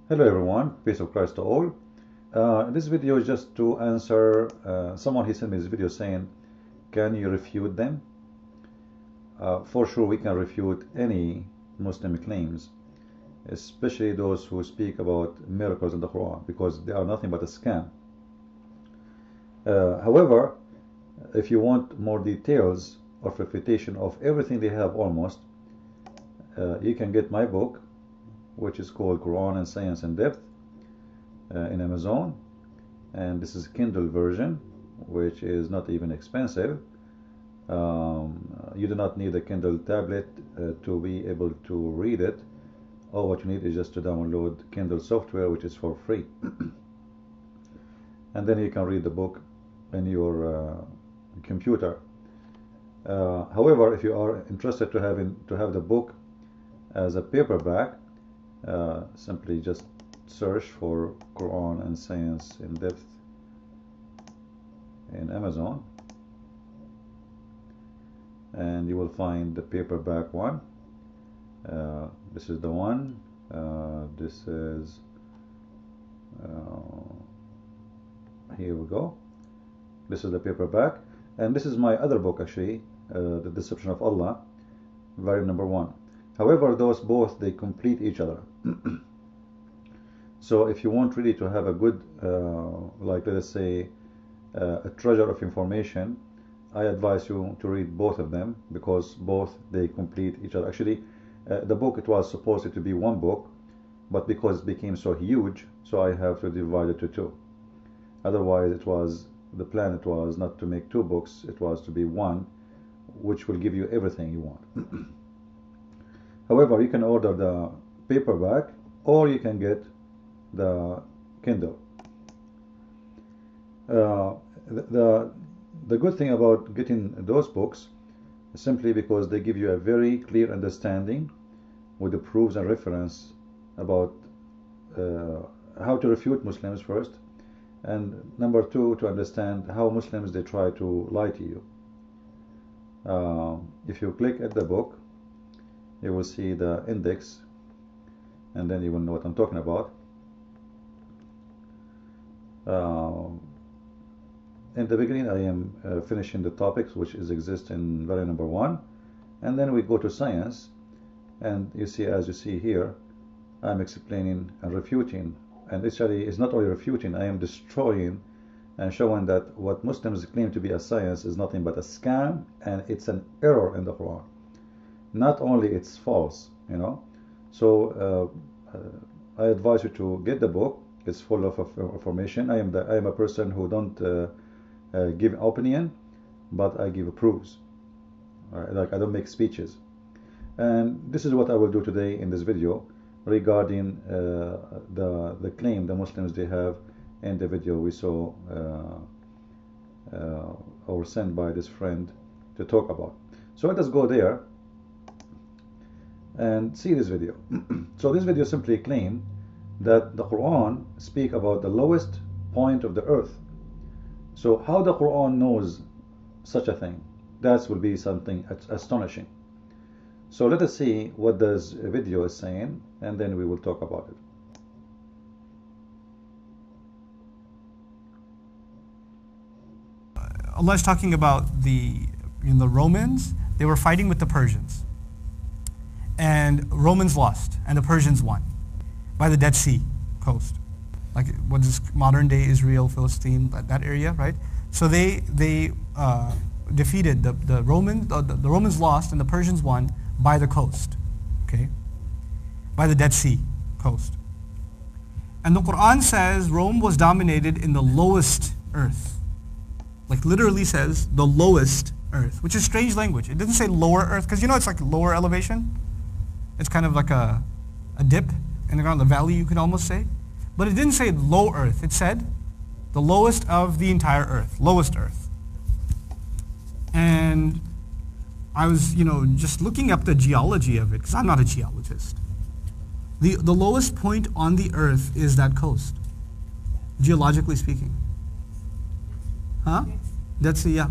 Hello everyone, peace of Christ to all. This video is just to answer someone. He sent me this video saying, can you refute them? For sure we can refute any Muslim claims, especially those who speak about miracles in the Quran, because they are nothing but a scam. However, if you want more details of refutation of everything they have almost, you can get my book, which is called Quran and Science in Depth, in Amazon, and this is a Kindle version, which is not even expensive. You do not need a Kindle tablet to be able to read it. All what you need is just to download Kindle software, which is for free. And then you can read the book in your computer. However, if you are interested to have the book as a paperback, simply just search for Quran and Science in Depth in Amazon, and you will find the paperback one. This is the one. This is here we go. This is the paperback, and this is my other book actually, The Deception of Allah, volume number 1. However, those both, they complete each other. So if you want really to have a good, like let us say, a treasure of information, I advise you to read both of them, because both, they complete each other. Actually, the book, it was supposed to be one book, but because it became so huge, so I have to divide it to two. Otherwise, the plan it was not to make 2 books, it was to be one, which will give you everything you want. However, you can order the paperback, or you can get the Kindle. The good thing about getting those books is simply because they give you a very clear understanding with the proofs and reference about how to refute Muslims first, and number 2, to understand how Muslims, they try to lie to you. If you click at the book, you will see the index, and then you will know what I'm talking about. In the beginning, I am finishing the topics which exist in volume number 1, and then we go to science, and you see, as you see here, I'm explaining and refuting, and actually it's not only refuting, I am destroying and showing that what Muslims claim to be a science is nothing but a scam, and it's an error in the Quran. Not only it's false, you know. So I advise you to get the book. It's full of information. I am a person who don't give opinion, but I give proofs. Like, I don't make speeches. And this is what I will do today in this video regarding the claim the Muslims, they have in the video we saw or sent by this friend to talk about. So let us go there and see this video. So this video simply claim that the Quran speak about the lowest point of the earth. So how the Quran knows such a thing? That will be something astonishing. So let us see what this video is saying, and then we will talk about it. Allah is talking about the Romans. They were fighting with the Persians, and Romans lost, and the Persians won by the Dead Sea coast, like what is modern day Israel, Philistine, that area, right? So they defeated the Romans. The Romans lost, and the Persians won by the coast, okay, by the Dead Sea coast. And the Quran says Rome was dominated in the lowest earth, like literally says the lowest earth, which is strange language. It doesn't say lower earth, because it's like lower elevation. It's kind of like a dip in the ground, the valley, you could almost say. But it didn't say low earth. It said the lowest of the entire earth, lowest earth. And I was, just looking up the geology of it, because I'm not a geologist. The lowest point on the earth is that coast, geologically speaking. Huh? That's, yeah.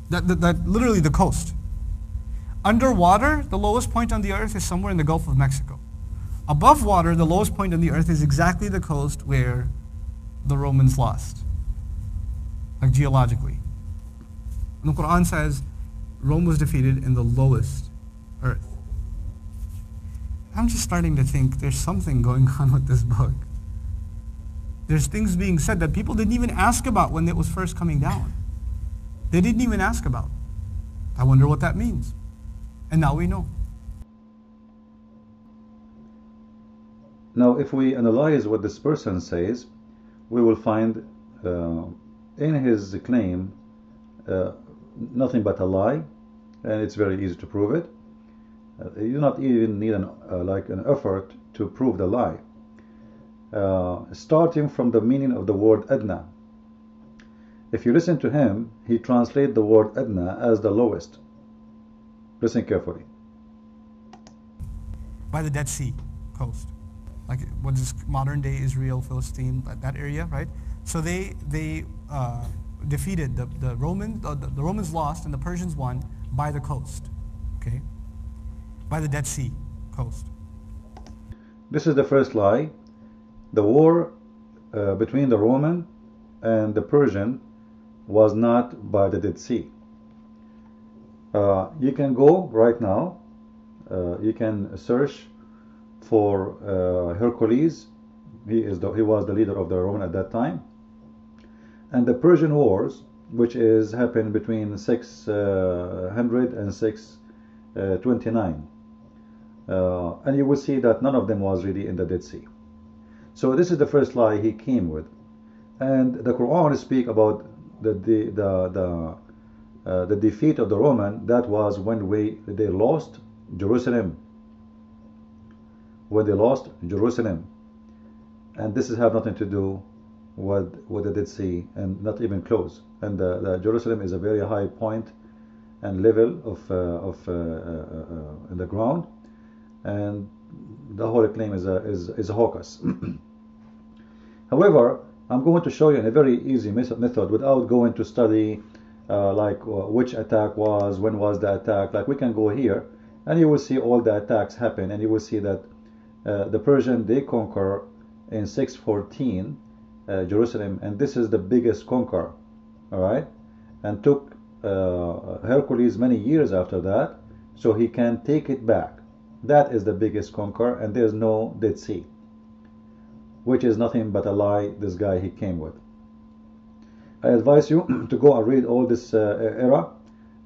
That literally the coast. Underwater, the lowest point on the earth is somewhere in the Gulf of Mexico. Above water, the lowest point on the earth is exactly the coast where the Romans lost, like geologically. And the Quran says Rome was defeated in the lowest earth. I'm just starting to think there's something going on with this book. There's things being said that people didn't even ask about when it was first coming down. They didn't even ask about. I wonder what that means. And now we know. Now, if we analyze what this person says, we will find in his claim nothing but a lie, and it's very easy to prove it. You do not even need an effort to prove the lie. Starting from the meaning of the word adna. If you listen to him, he translates the word adna as the lowest. Listen carefully. By the Dead Sea coast, like what is modern day Israel, Philistine, that area, right? So they defeated the Romans. The Romans lost and the Persians won by the coast, okay? By the Dead Sea coast. This is the first lie. The war between the Roman and the Persian was not by the Dead Sea. You can go right now, you can search for Hercules. He was the leader of the Roman at that time. And the Persian wars, which happened between 600 and 629. And you will see that none of them was really in the Dead Sea. So this is the first lie he came with. And the Quran speaks about the defeat of the Roman. That was when they lost Jerusalem. When they lost Jerusalem. And this have nothing to do with the Dead Sea, and not even close. And the Jerusalem is a very high point and level of in the ground, and the whole claim is a hocus. However, I'm going to show you in a very easy method without going to study which attack was, when was the attack. Like we can go here and you will see all the attacks happen, and you will see that the Persian, they conquer in 614 Jerusalem, and this is the biggest conquer, all right, and took Hercules many years after that, so he can take it back. That is the biggest conquer, and there's no Dead Sea, which is nothing but a lie this guy he came with. I advise you to go and read all this era,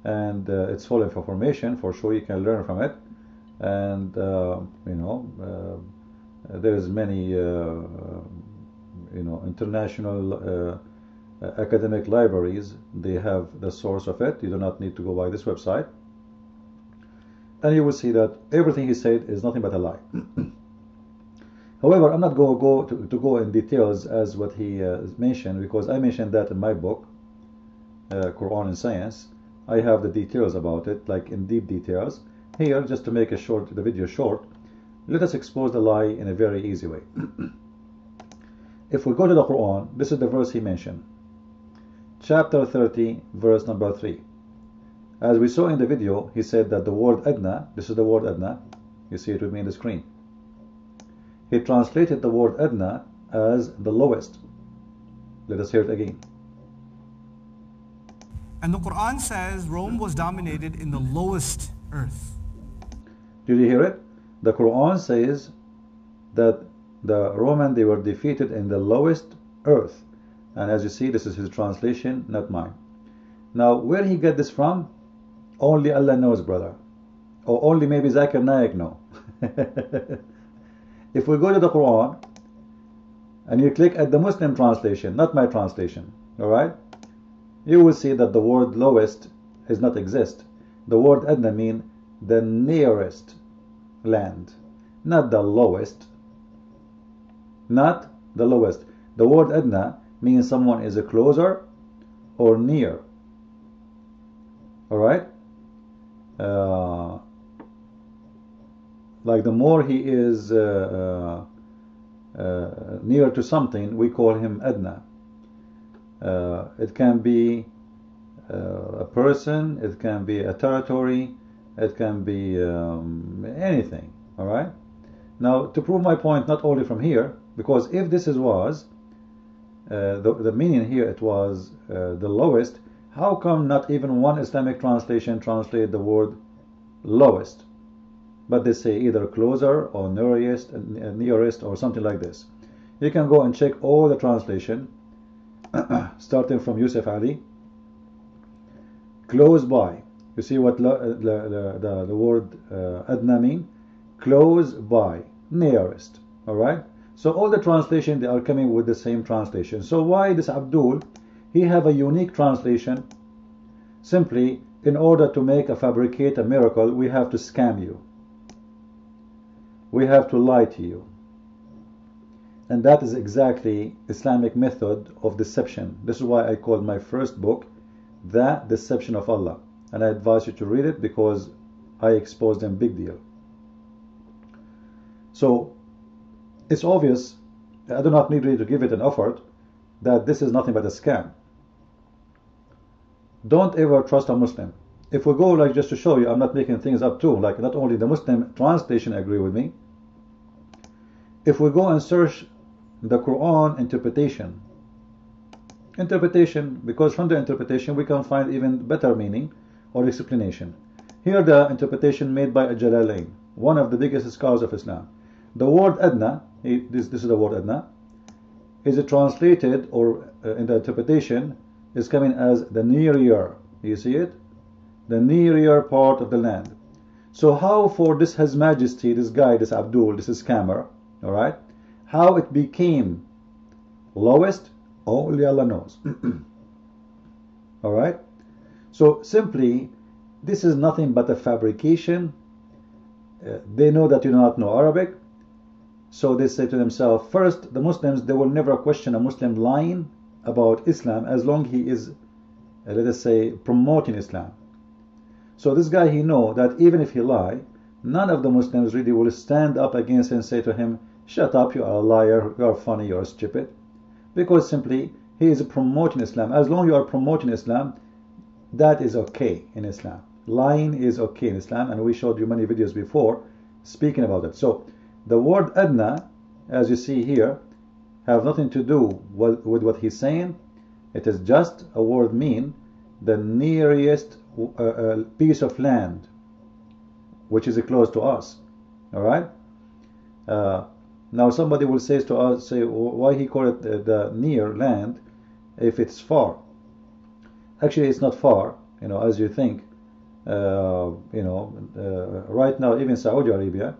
and it's full of information. For sure you can learn from it, and there's many international academic libraries. They have the source of it. You do not need to go by this website, and you will see that everything he said is nothing but a lie. However, I'm not going to go in details as what he mentioned, because I mentioned that in my book, Quran and Science. I have the details about it, like in deep details. Here, just to make the video short, let us expose the lie in a very easy way. If we go to the Quran, this is the verse he mentioned. Chapter 30, verse number 3. As we saw in the video, he said that the word adna, this is the word adna, you see it with me on the screen. He translated the word adna as the lowest. Let us hear it again. And the Quran says Rome was dominated in the lowest earth. Did you hear it? The Quran says that the Roman, they were defeated in the lowest earth. And as you see, this is his translation, not mine. Now, where he get this from? Only Allah knows, brother. Or only maybe Zakir Naik know. If we go to the Quran and you click at the Muslim translation, not my translation, alright, you will see that the word lowest does not exist. The word adna means the nearest land, not the lowest. Not the lowest. The word adna means someone is closer or near. Alright? Like the more he is near to something, we call him adna. It can be a person, it can be a territory, it can be anything. Alright? Now, to prove my point, not only from here, because if this was the meaning here, it was the lowest, how come not even one Islamic translation translate the word lowest, but they say either closer or nearest or something like this? You can go and check all the translation, starting from Yusuf Ali. Close by. You see what the word adna mean? Close by, nearest. Alright? So all the translation, they are coming with the same translation. So why this Abdul, he have a unique translation? Simply, in order to fabricate a miracle, we have to scam you. We have to lie to you. And that is exactly Islamic method of deception. This is why I called my first book, The Deception of Allah. And I advise you to read it because I exposed them big deal. So, it's obvious, I do not need really to give it an effort, that this is nothing but a scam. Don't ever trust a Muslim. If we go, like, just to show you, I'm not making things up too, like not only the Muslim translation agree with me. If we go and search the Quran interpretation, because from the interpretation we can find even better meaning or explanation. Here the interpretation made by Jalalain, one of the biggest scholars of Islam. The word adna, this is the word adna, is translated, or in the interpretation is coming as the nearer. You see it? The nearer part of the land. So how for this His Majesty, this guy, this Abdul, this scammer, alright, how it became lowest, only Allah knows. Alright? So simply, this is nothing but a fabrication. They know that you do not know Arabic. So they say to themselves, first, the Muslims, they will never question a Muslim lying about Islam as long he is, let us say, promoting Islam. So this guy, he know that even if he lie, none of the Muslims really will stand up against him and say to him, shut up, you are a liar, you are funny, you are stupid. Because simply, he is promoting Islam. As long as you are promoting Islam, that is okay in Islam. Lying is okay in Islam, and we showed you many videos before speaking about it. So, the word adna, as you see here, have nothing to do with what he's saying. It is just a word mean the nearest piece of land which is close to us. Alright? Now somebody will say to us, why he call it the near land if it's far? Actually, it's not far, as you think. Right now, even Saudi Arabia,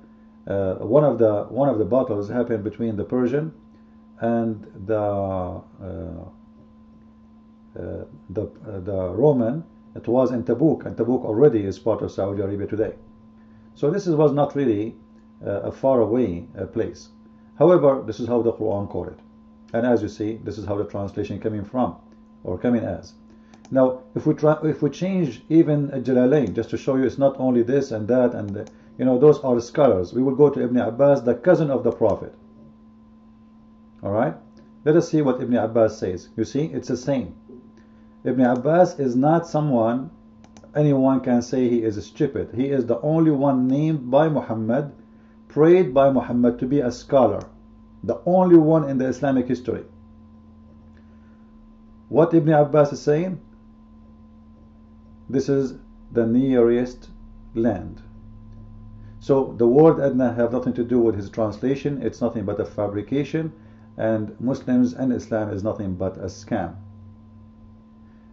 one of the battles happened between the Persian and the Roman. It was in Tabuk, and Tabuk already is part of Saudi Arabia today. So this was not really a far away place. However, this is how the Quran called it, and as you see, this is how the translation coming from, or coming as. Now, if we change even Jalalain, just to show you, it's not only this and that, and those are scholars. We will go to Ibn Abbas, the cousin of the Prophet. All right, let us see what Ibn Abbas says. You see, it's the same. Ibn Abbas is not someone anyone can say he is stupid. He is the only one named by Muhammad, prayed by Muhammad to be a scholar, the only one in the Islamic history. What Ibn Abbas is saying? This is the nearest land. So the word adna have nothing to do with his translation. It's nothing but a fabrication, and Muslims and Islam is nothing but a scam.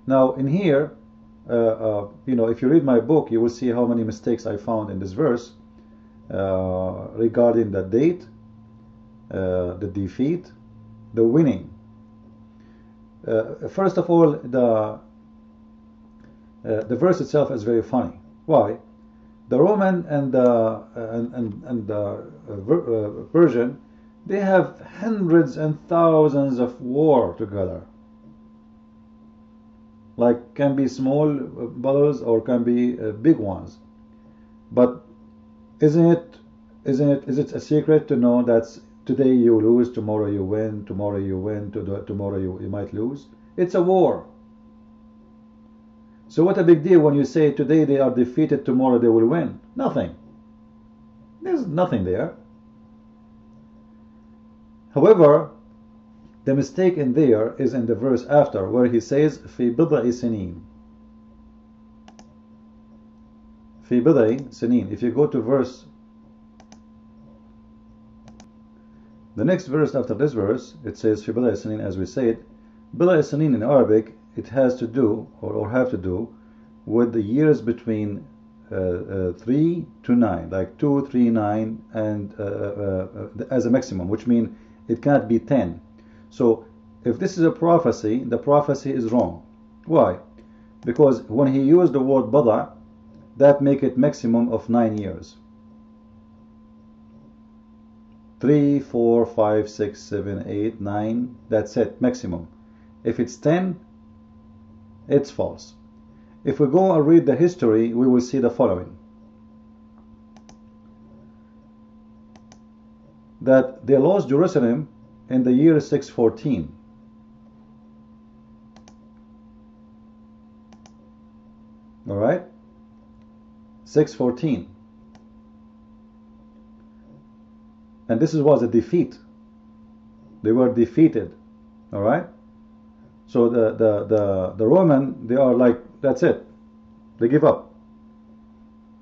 Now in here, if you read my book, you will see how many mistakes I found in this verse regarding the date, the defeat, the winning. First of all, the verse itself is very funny. Why? The Roman and the Persian, they have hundreds and thousands of war together. Like, can be small battles or can be big ones. But is it a secret to know that today you lose, tomorrow you win, tomorrow you win, tomorrow you might lose? It's a war. So what a big deal when you say today they are defeated, tomorrow they will win. Nothing. There's nothing there. However, the mistake in there is in the verse after, where he says في بضع سنين. في بضع سنين. If you go to verse, the next verse after this verse, it says في بضع سنين, as we said. بضع سنين in Arabic, it has to do, or have to do, with the years between 3 to 9, like 2, 3, 9, and as a maximum, which means it can't be 10. So if this is a prophecy, the prophecy is wrong. Why? Because when he used the word bada, that make it maximum of 9 years. 3, 4, 5, 6, 7, 8, 9, that's it, maximum. If it's 10, it's false. If we go and read the history, we will see the following. That they lost Jerusalem in the year 614. Alright? 614. And this was a defeat. They were defeated. Alright? So the Roman, they are like, that's it. They give up.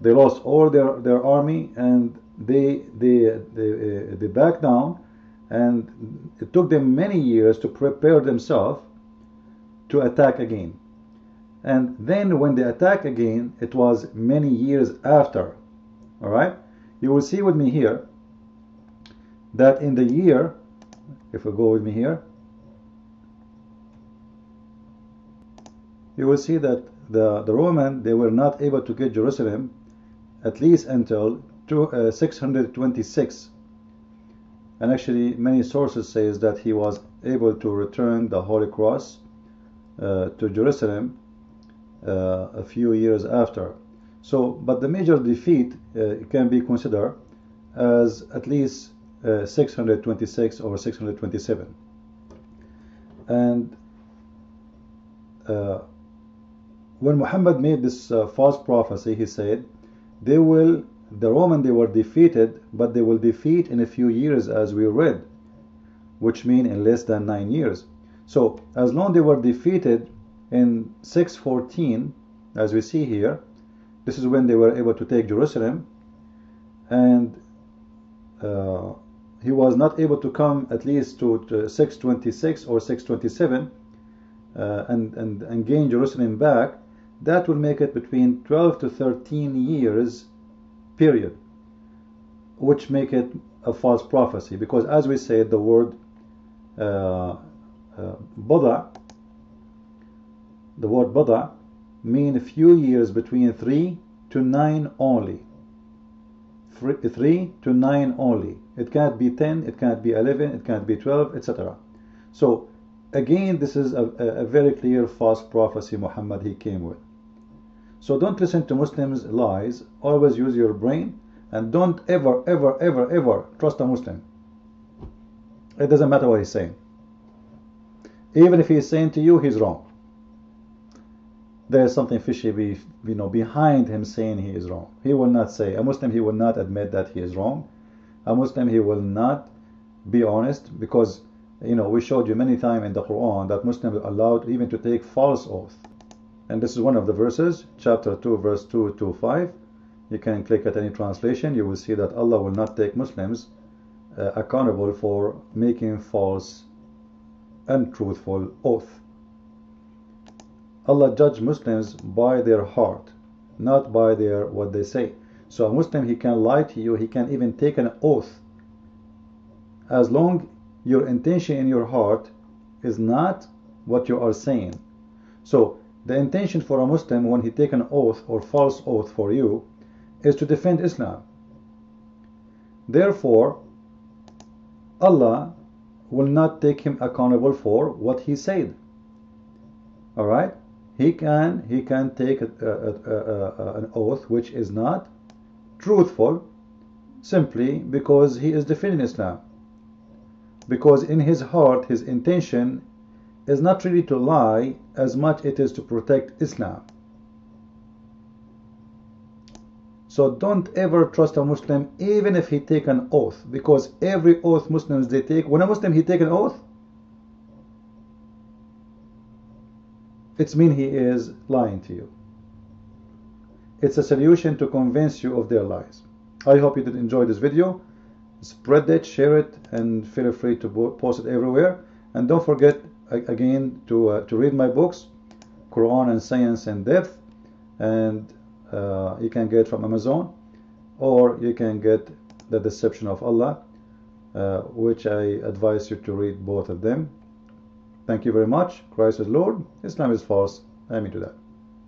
They lost all their army, and they backed down, and it took them many years to prepare themselves to attack again. And then when they attack again, it was many years after. Alright? You will see with me here that in the year, if we go with me here, you will see that the Roman, they were not able to get Jerusalem at least until 626. And actually many sources says that he was able to return the Holy Cross to Jerusalem a few years after. So, but the major defeat can be considered as at least 626 or 627. And when Muhammad made this false prophecy, he said, the Roman, they were defeated, but they will defeat in a few years, as we read, which mean in less than 9 years. So as long they were defeated in 614, as we see here, this is when they were able to take Jerusalem, and he was not able to come at least to 626 or 627 and gain Jerusalem back. That will make it between 12 to 13 years period, which make it a false prophecy, because as we said, the word bada, the word bada mean a few years between 3 to 9 only. 3 to 9 only. It can't be 10, it can't be 11, it can't be 12, etc. So again, this is a very clear false prophecy Muhammad he came with. So don't listen to Muslims' lies. Always use your brain, and don't ever trust a Muslim. It doesn't matter what he's saying. Even if he's saying to you he's wrong, there is something fishy behind him saying he is wrong. He will not say, a Muslim, he will not admit that he is wrong. A Muslim, he will not be honest, because we showed you many times in the Quran that Muslims are allowed even to take false oath. And this is one of the verses, chapter 2, verse 2 to 5. You can click at any translation. You will see that Allah will not take Muslims accountable for making false, untruthful oath. Allah judge Muslims by their heart, not by what they say. So a Muslim, he can lie to you, he can even take an oath, as long your intention in your heart is not what you are saying. So the intention for a Muslim when he take an oath or false oath for you is to defend Islam. Therefore, Allah will not take him accountable for what he said. Alright? He can take an oath which is not truthful, simply because he is defending Islam. Because in his heart, his intention is not really to lie as much it is to protect Islam. So don't ever trust a Muslim even if he take an oath, because every oath Muslims they take, when a Muslim he take an oath, it's mean he is lying to you. It's a solution to convince you of their lies. I hope you did enjoy this video. Spread it, share it, and feel free to post it everywhere. And don't forget again to read my books, Quran and Science in Depth, and you can get from Amazon, or you can get The Deception of Allah, which I advise you to read both of them. Thank you very much. Christ is Lord, Islam is false. Amen to that.